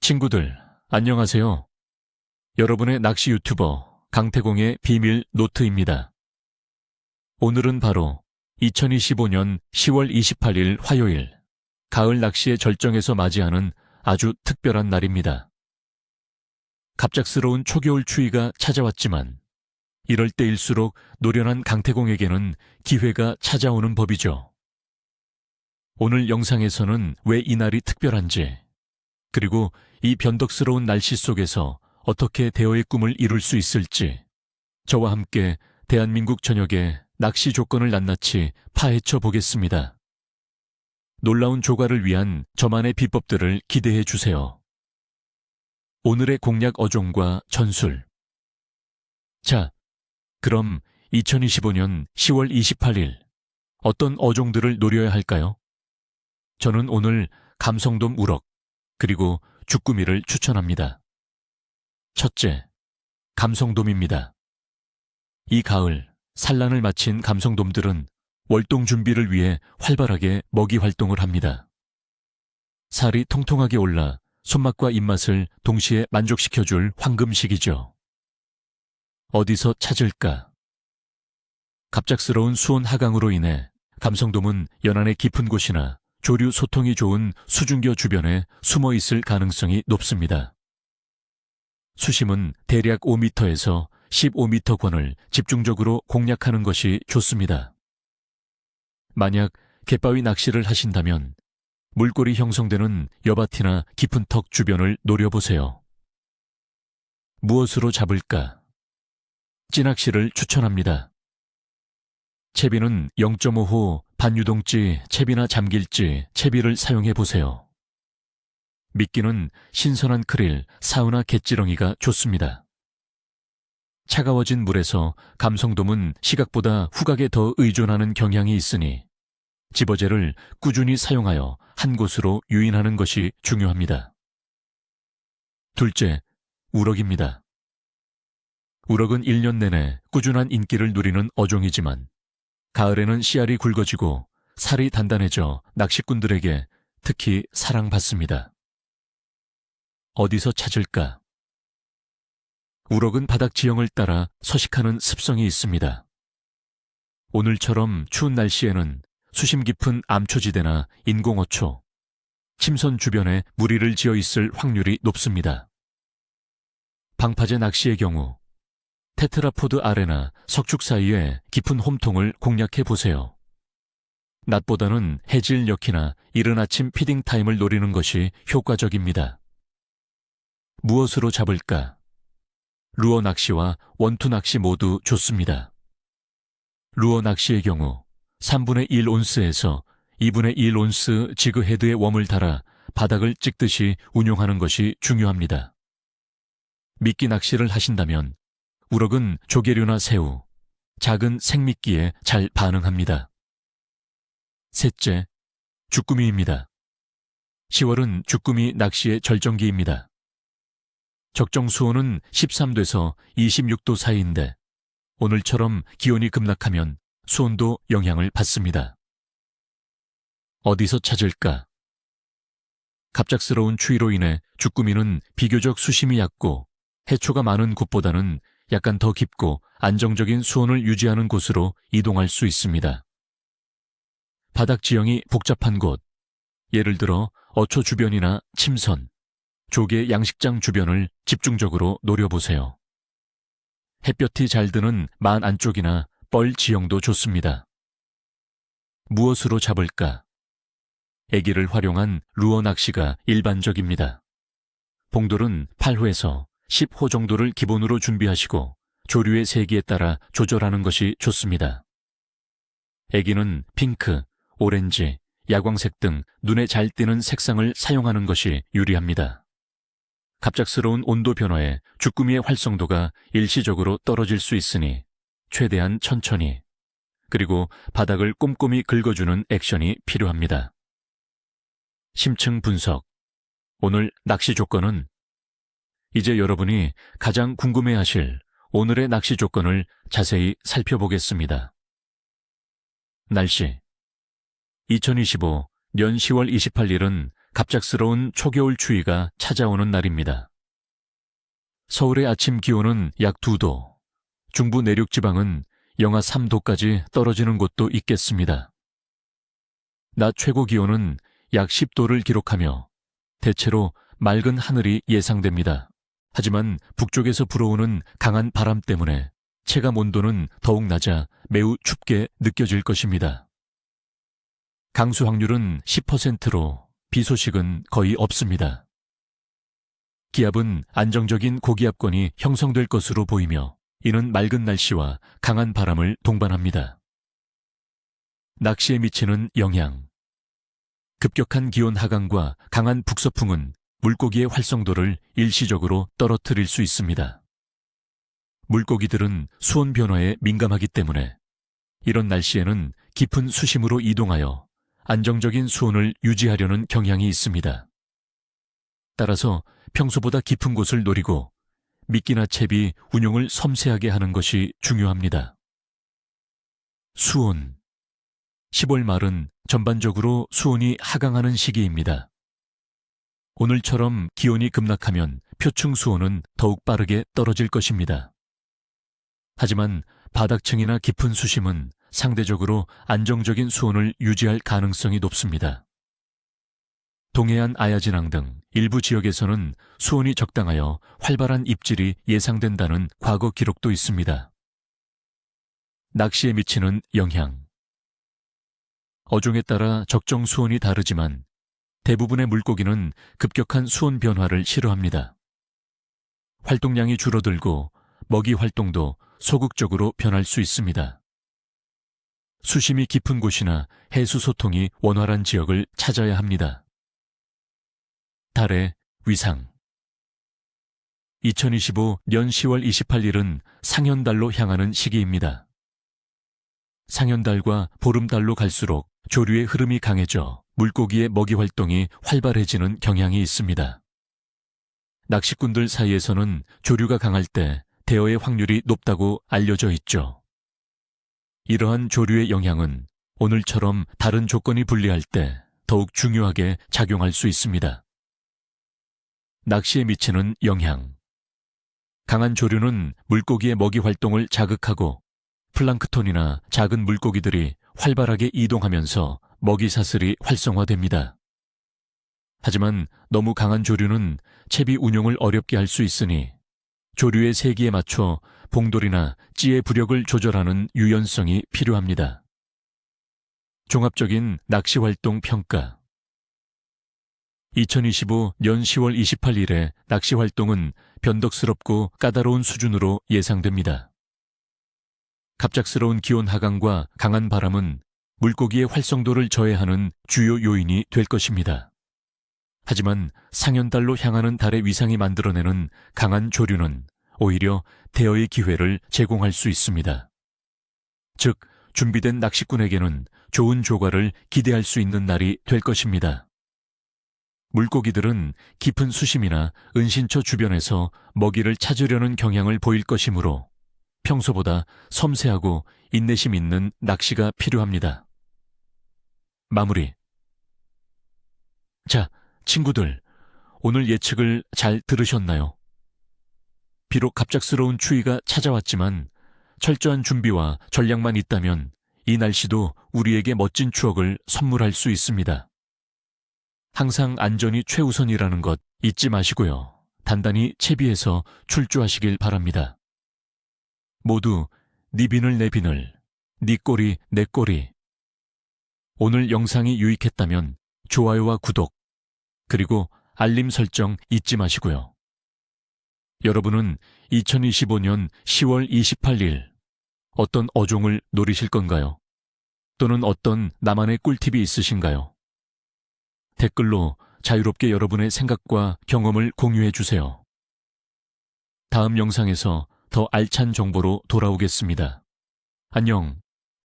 친구들, 안녕하세요. 여러분의 낚시 유튜버 강태공의 비밀 노트입니다. 오늘은 바로 2025년 10월 28일 화요일, 가을 낚시의 절정에서 맞이하는 아주 특별한 날입니다. 갑작스러운 초겨울 추위가 찾아왔지만 이럴 때일수록 노련한 강태공에게는 기회가 찾아오는 법이죠. 오늘 영상에서는 왜 이 날이 특별한지, 그리고 이 변덕스러운 날씨 속에서 어떻게 대어의 꿈을 이룰 수 있을지 저와 함께 대한민국 전역의 낚시 조건을 낱낱이 파헤쳐 보겠습니다. 놀라운 조과를 위한 저만의 비법들을 기대해 주세요. 오늘의 공략 어종과 전술. 자, 그럼 2025년 10월 28일 어떤 어종들을 노려야 할까요? 저는 오늘 감성돔 우럭, 그리고 주꾸미를 추천합니다. 첫째, 감성돔입니다. 이 가을 산란을 마친 감성돔들은 월동 준비를 위해 활발하게 먹이 활동을 합니다. 살이 통통하게 올라 손맛과 입맛을 동시에 만족시켜줄 황금식이죠. 어디서 찾을까? 갑작스러운 수온 하강으로 인해 감성돔은 연안의 깊은 곳이나 조류 소통이 좋은 수중교 주변에 숨어 있을 가능성이 높습니다. 수심은 대략 5m에서 15m권을 집중적으로 공략하는 것이 좋습니다. 만약 갯바위 낚시를 하신다면 물골이 형성되는 여밭이나 깊은 턱 주변을 노려보세요. 무엇으로 잡을까? 찌낚시를 추천합니다. 채비는 0.5호 반유동찌, 채비나 잠길찌, 채비를 사용해보세요. 미끼는 신선한 크릴, 사우나 갯지렁이가 좋습니다. 차가워진 물에서 감성돔은 시각보다 후각에 더 의존하는 경향이 있으니 집어제를 꾸준히 사용하여 한 곳으로 유인하는 것이 중요합니다. 둘째, 우럭입니다. 우럭은 1년 내내 꾸준한 인기를 누리는 어종이지만 가을에는 씨알이 굵어지고 살이 단단해져 낚시꾼들에게 특히 사랑받습니다. 어디서 찾을까? 우럭은 바닥 지형을 따라 서식하는 습성이 있습니다. 오늘처럼 추운 날씨에는 수심 깊은 암초지대나 인공어초, 침선 주변에 무리를 지어 있을 확률이 높습니다. 방파제 낚시의 경우 테트라포드 아래나 석축 사이에 깊은 홈통을 공략해 보세요. 낮보다는 해질 역이나 이른 아침 피딩 타임을 노리는 것이 효과적입니다. 무엇으로 잡을까? 루어 낚시와 원투 낚시 모두 좋습니다. 루어 낚시의 경우 3분의 1 온스에서 2분의 1 온스 지그 헤드에 웜을 달아 바닥을 찍듯이 운용하는 것이 중요합니다. 미끼 낚시를 하신다면 우럭은 조개류나 새우, 작은 생미끼에 잘 반응합니다. 셋째, 주꾸미입니다. 10월은 주꾸미 낚시의 절정기입니다. 적정 수온은 13도에서 26도 사이인데 오늘처럼 기온이 급락하면 수온도 영향을 받습니다. 어디서 찾을까? 갑작스러운 추위로 인해 주꾸미는 비교적 수심이 얕고 해초가 많은 곳보다는 약간 더 깊고 안정적인 수온을 유지하는 곳으로 이동할 수 있습니다. 바닥 지형이 복잡한 곳, 예를 들어 어초 주변이나 침선, 조개 양식장 주변을 집중적으로 노려보세요. 햇볕이 잘 드는 만 안쪽이나 뻘 지형도 좋습니다. 무엇으로 잡을까? 애기를 활용한 루어 낚시가 일반적입니다. 봉돌은 8호에서 10호 정도를 기본으로 준비하시고 조류의 세기에 따라 조절하는 것이 좋습니다. 애기는 핑크, 오렌지, 야광색 등 눈에 잘 띄는 색상을 사용하는 것이 유리합니다. 갑작스러운 온도 변화에 주꾸미의 활성도가 일시적으로 떨어질 수 있으니 최대한 천천히, 그리고 바닥을 꼼꼼히 긁어주는 액션이 필요합니다. 심층 분석. 오늘 낚시 조건은 이제 여러분이 가장 궁금해하실 오늘의 낚시 조건을 자세히 살펴보겠습니다. 날씨. 2025년 10월 28일은 갑작스러운 초겨울 추위가 찾아오는 날입니다. 서울의 아침 기온은 약 2도, 중부 내륙 지방은 영하 3도까지 떨어지는 곳도 있겠습니다. 낮 최고 기온은 약 10도를 기록하며 대체로 맑은 하늘이 예상됩니다. 하지만 북쪽에서 불어오는 강한 바람 때문에 체감 온도는 더욱 낮아 매우 춥게 느껴질 것입니다. 강수 확률은 10%로 비 소식은 거의 없습니다. 기압은 안정적인 고기압권이 형성될 것으로 보이며 이는 맑은 날씨와 강한 바람을 동반합니다. 낚시에 미치는 영향. 급격한 기온 하강과 강한 북서풍은 물고기의 활성도를 일시적으로 떨어뜨릴 수 있습니다. 물고기들은 수온 변화에 민감하기 때문에 이런 날씨에는 깊은 수심으로 이동하여 안정적인 수온을 유지하려는 경향이 있습니다. 따라서 평소보다 깊은 곳을 노리고 미끼나 채비 운용을 섬세하게 하는 것이 중요합니다. 수온. 10월 말은 전반적으로 수온이 하강하는 시기입니다. 오늘처럼 기온이 급락하면 표층 수온은 더욱 빠르게 떨어질 것입니다. 하지만 바닥층이나 깊은 수심은 상대적으로 안정적인 수온을 유지할 가능성이 높습니다. 동해안 아야지낭 등 일부 지역에서는 수온이 적당하여 활발한 입질이 예상된다는 과거 기록도 있습니다. 낚시에 미치는 영향. 어종에 따라 적정 수온이 다르지만 대부분의 물고기는 급격한 수온 변화를 싫어합니다. 활동량이 줄어들고 먹이 활동도 소극적으로 변할 수 있습니다. 수심이 깊은 곳이나 해수 소통이 원활한 지역을 찾아야 합니다. 달의 위상. 2025년 10월 28일은 상현달로 향하는 시기입니다. 상현달과 보름달로 갈수록 조류의 흐름이 강해져 물고기의 먹이 활동이 활발해지는 경향이 있습니다. 낚시꾼들 사이에서는 조류가 강할 때 대어의 확률이 높다고 알려져 있죠. 이러한 조류의 영향은 오늘처럼 다른 조건이 불리할 때 더욱 중요하게 작용할 수 있습니다. 낚시에 미치는 영향. 강한 조류는 물고기의 먹이 활동을 자극하고 플랑크톤이나 작은 물고기들이 활발하게 이동하면서 먹이 사슬이 활성화됩니다. 하지만 너무 강한 조류는 채비 운용을 어렵게 할 수 있으니 조류의 세기에 맞춰 봉돌이나 찌의 부력을 조절하는 유연성이 필요합니다. 종합적인 낚시활동 평가. 2025년 10월 28일에 낚시활동은 변덕스럽고 까다로운 수준으로 예상됩니다. 갑작스러운 기온 하강과 강한 바람은 물고기의 활성도를 저해하는 주요 요인이 될 것입니다. 하지만 상현달로 향하는 달의 위상이 만들어내는 강한 조류는 오히려 대어의 기회를 제공할 수 있습니다. 즉, 준비된 낚시꾼에게는 좋은 조과를 기대할 수 있는 날이 될 것입니다. 물고기들은 깊은 수심이나 은신처 주변에서 먹이를 찾으려는 경향을 보일 것이므로 평소보다 섬세하고 인내심 있는 낚시가 필요합니다. 마무리. 자, 친구들, 오늘 예측을 잘 들으셨나요? 비록 갑작스러운 추위가 찾아왔지만 철저한 준비와 전략만 있다면 이 날씨도 우리에게 멋진 추억을 선물할 수 있습니다. 항상 안전이 최우선이라는 것 잊지 마시고요. 단단히 채비해서 출조하시길 바랍니다. 모두 네 비늘 내 비늘, 네 꼬리 내 꼬리. 오늘 영상이 유익했다면 좋아요와 구독, 그리고 알림 설정 잊지 마시고요. 여러분은 2025년 10월 28일 어떤 어종을 노리실 건가요? 또는 어떤 나만의 꿀팁이 있으신가요? 댓글로 자유롭게 여러분의 생각과 경험을 공유해 주세요. 다음 영상에서 더 알찬 정보로 돌아오겠습니다. 안녕.